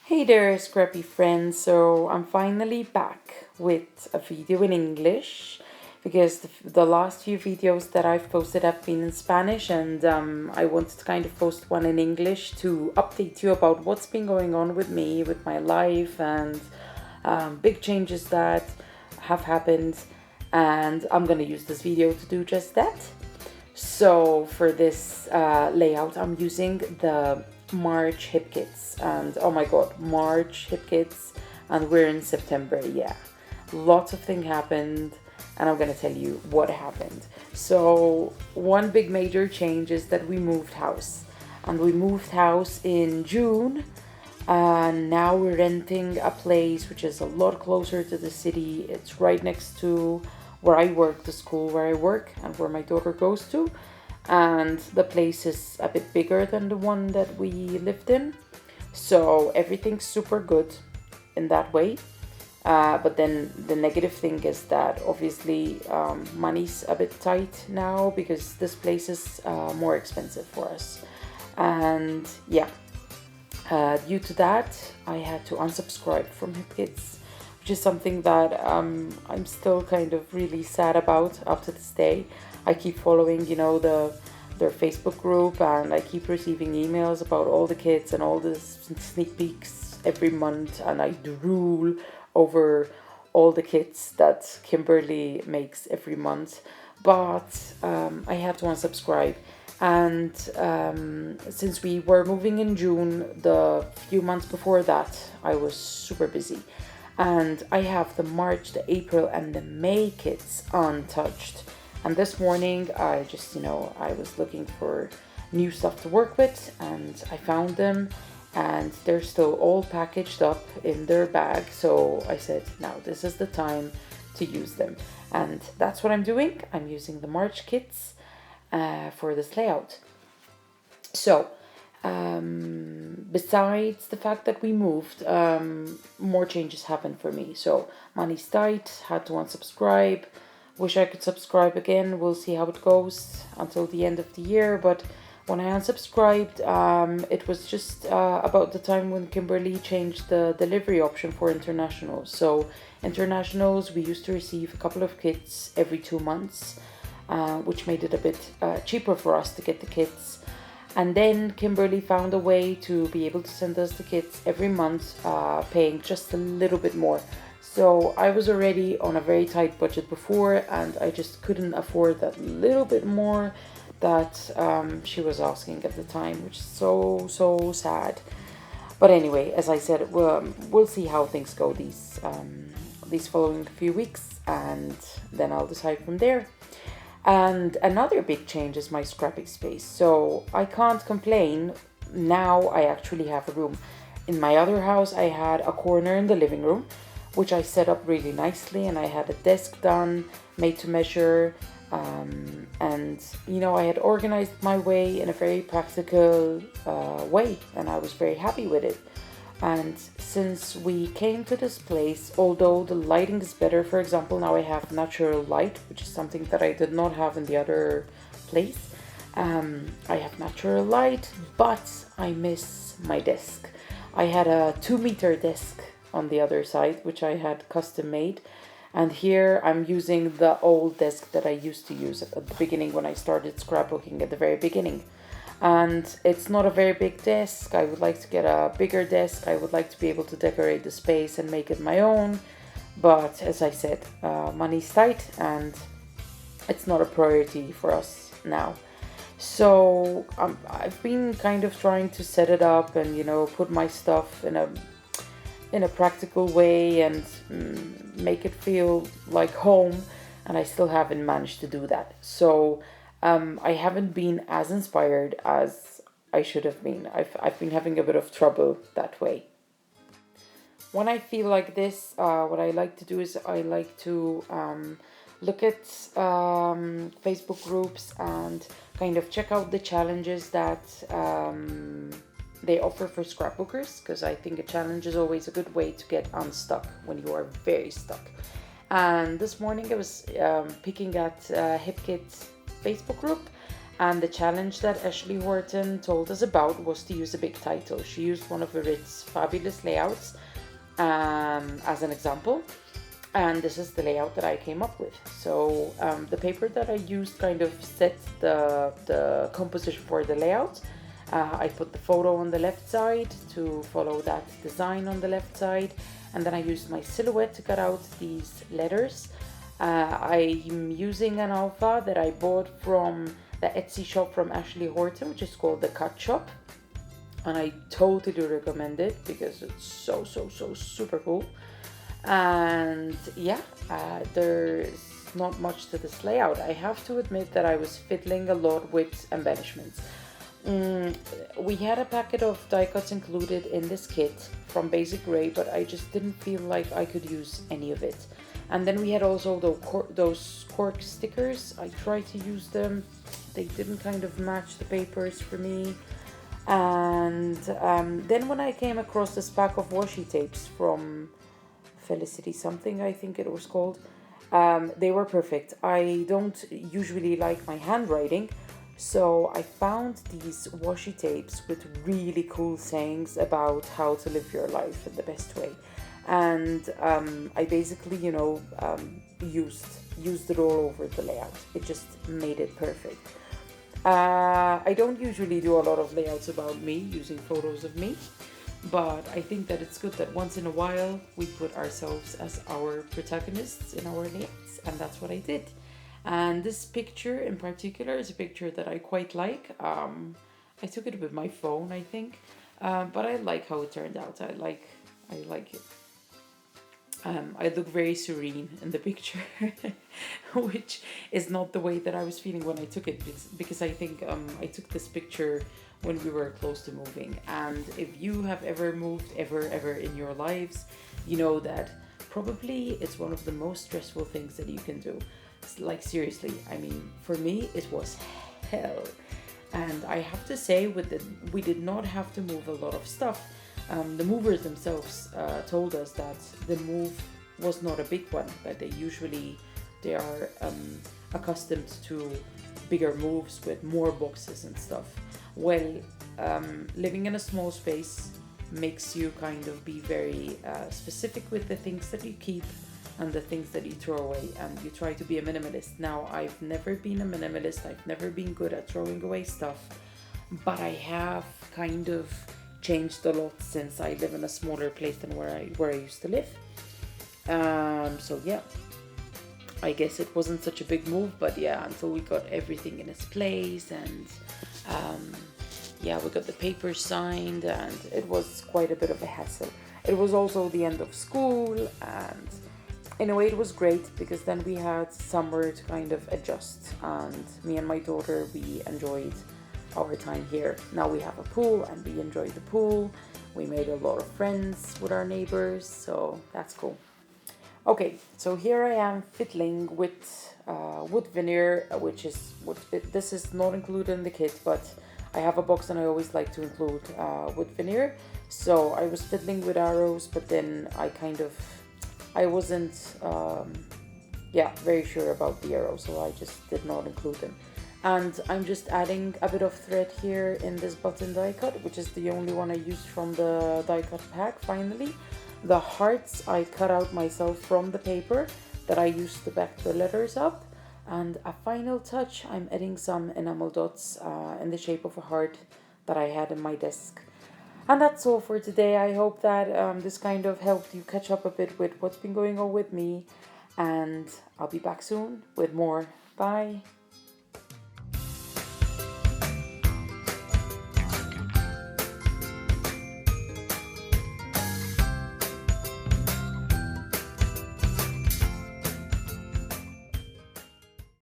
Hey there, scrappy friends. So I'm finally back with a video in English because the last few videos that I've posted have been in Spanish, and I wanted to kind of post one in English to update you about what's been going on with me, with my life, and big changes that have happened. And I'm gonna use this video to do just that. So for this layout, I'm using the March HIPKITS, and oh my god, March HIPKITS, and we're in September. Yeah, lots of things happened, and I'm gonna tell you what happened. So one big major change is that we moved house, and we moved house in June, and now we're renting a place which is a lot closer to the city. It's right next to where I work, the school where I work and where my daughter goes to. And the place is a bit bigger than the one that we lived in. So everything's super good in that way. But then the negative thing is that obviously money's a bit tight now because this place is more expensive for us. And yeah, due to that, I had to unsubscribe from HIPKITS, which is something that I'm still kind of really sad about up to this day. I keep following, their Facebook group, and I keep receiving emails about all the kids and all the sneak peeks every month, and I drool over all the kits that Kimberly makes every month. But I had to unsubscribe. And since we were moving in June, the few months before that, I was super busy. And I have the March, the April, and the May kits untouched. And this morning, I just, I was looking for new stuff to work with, and I found them, and they're still all packaged up in their bag. So I said, now this is the time to use them. And that's what I'm doing. I'm using the March kits for this layout. So, besides the fact that we moved, more changes happened for me. So, money's tight, had to unsubscribe. Wish I could subscribe again. We'll see how it goes until the end of the year. But when I unsubscribed, it was just about the time when Kimberly changed the delivery option for internationals. So, internationals, we used to receive a couple of kits every 2 months. Which made it a bit cheaper for us to get the kits. And then Kimberly found a way to be able to send us the kits every month, paying just a little bit more. So I was already on a very tight budget before, and I just couldn't afford that little bit more that she was asking at the time, which is so sad. But anyway, as I said, we'll see how things go these following few weeks, and then I'll decide from there. And another big change is my scrapping space. So I can't complain. Now I actually have a room. In my other house, I had a corner in the living room, which I set up really nicely, and I had a desk done, made to measure, and I had organized my way in a very practical way, and I was very happy with it. And since we came to this place, although the lighting is better, for example, now I have natural light, which is something that I did not have in the other place. I have natural light, but I miss my desk. I had a 2-meter desk on the other side, which I had custom made. And here I'm using the old desk that I used to use at the beginning when I started scrapbooking at the very beginning. And it's not a very big desk. I would like to get a bigger desk. I would like to be able to decorate the space and make it my own. But as I said, money's tight, and it's not a priority for us now. So I've been kind of trying to set it up and put my stuff in a practical way and make it feel like home. And I still haven't managed to do that. So I haven't been as inspired as I should have been. I've been having a bit of trouble that way. When I feel like this, what I like to do is I like to look at Facebook groups and kind of check out the challenges that they offer for scrapbookers, because I think a challenge is always a good way to get unstuck when you are very stuck. And this morning I was picking at HIPKITS Facebook group, And the challenge that Ashley Horton told us about was to use a big title. She used one of Rit's fabulous layouts as an example. And this is the layout that I came up with. So the paper that I used kind of set the composition for the layout. I put the photo on the left side to follow that design on the left side. And then I used my silhouette to cut out these letters. I'm using an alpha that I bought from the Etsy shop from Ashley Horton, which is called the Cut Shop. And I totally recommend it because it's so super cool. And yeah, there's not much to this layout. I have to admit that I was fiddling a lot with embellishments. We had a packet of die cuts included in this kit from Basic Grey, but I just didn't feel like I could use any of it. And then we had also those cork stickers. I tried to use them. They didn't kind of match the papers for me. And then when I came across this pack of washi tapes from Felicity something, I think it was called, they were perfect. I don't usually like my handwriting, so I found these washi tapes with really cool sayings about how to live your life in the best way. And I basically, used it all over the layout. It just made it perfect. I don't usually do a lot of layouts about me, using photos of me, but I think that it's good that once in a while we put ourselves as our protagonists in our layouts, and that's what I did. And this picture in particular is a picture that I quite like. I took it with my phone, I think, but I like how it turned out. I like it. I look very serene in the picture, which is not the way that I was feeling when I took it, because I think I took this picture when we were close to moving. And if you have ever moved ever in your lives, you know that probably it's one of the most stressful things that you can do. Like, seriously, I mean, for me it was hell. And I have to say, we did not have to move a lot of stuff. The movers themselves told us that the move was not a big one, that they are accustomed to bigger moves with more boxes and stuff. Well, living in a small space makes you kind of be very specific with the things that you keep and the things that you throw away, and you try to be a minimalist. Now, I've never been a minimalist. I've never been good at throwing away stuff, but I have kind of changed a lot since I live in a smaller place than where I used to live. So yeah, I guess it wasn't such a big move, but yeah, until we got everything in its place, and yeah, we got the papers signed, and it was quite a bit of a hassle. It was also the end of school, and in a way it was great because then we had summer to kind of adjust, and me and my daughter, we enjoyed our time here. Now we have a pool and we enjoy the pool. We made a lot of friends with our neighbors, so that's cool. Okay, so here I am fiddling with wood veneer, which is this is not included in the kit, but I have a box and I always like to include wood veneer. So I was fiddling with arrows, but then I wasn't very sure about the arrows, so I just did not include them. And I'm just adding a bit of thread here in this button die cut, which is the only one I used from the die cut pack finally. The hearts I cut out myself from the paper that I used to back the letters up. And a final touch, I'm adding some enamel dots in the shape of a heart that I had in my desk. And that's all for today. I hope that this kind of helped you catch up a bit with what's been going on with me. And I'll be back soon with more. Bye.